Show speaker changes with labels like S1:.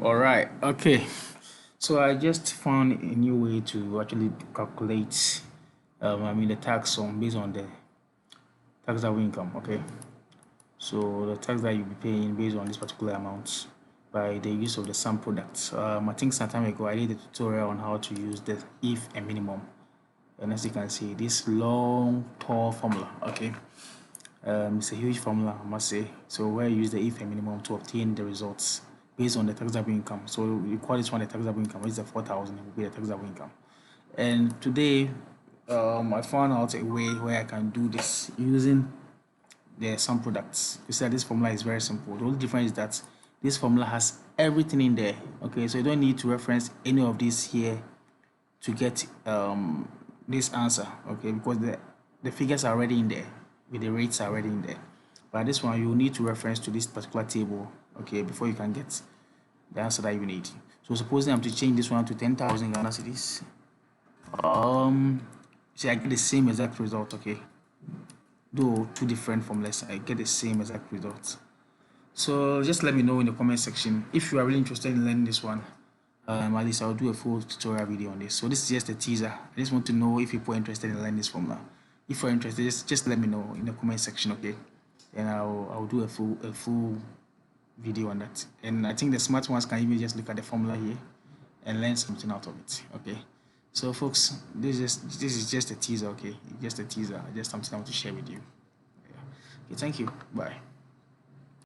S1: All right, okay. So I just found a new way to actually calculate, the tax on based on the taxable income. Okay, so the tax that you'll be paying based on this particular amount by the use of the sum product. I think some time ago I did a tutorial on how to use the if and minimum, and as you can see, this long tall formula. Okay, it's a huge formula, I must say. So where you use the if and minimum to obtain the results based on the taxable income. So you call this one the taxable income, which is the 4,000, it will be the taxable income. And today, I found out a way where I can do this using the sum products. You see, this formula is very simple. The only difference is that this formula has everything in there. Okay, so you don't need to reference any of this here to get this answer. Okay, because the figures are already in there, with the rates are already in there. But this one, you need to reference to this particular table, okay, before you can get the answer that you need. So supposing I'm to change this one to 10,000 Ghana cedis, see, I get the same exact result. Okay, though two different formulas, I get the same exact result. So just let me know in the comment section if you are really interested in learning this one. At least I'll do a full tutorial video on this. So this is just a teaser. I just want to know if people are interested in learning this formula. If you're interested, just let me know in the comment section, okay? And I'll do a full video on that. And I think the smart ones can even just look at the formula here and learn something out of it. Okay, so folks, this is just a teaser. Okay, just a teaser, just something I want to share with you. Yeah. Okay, thank you. Bye.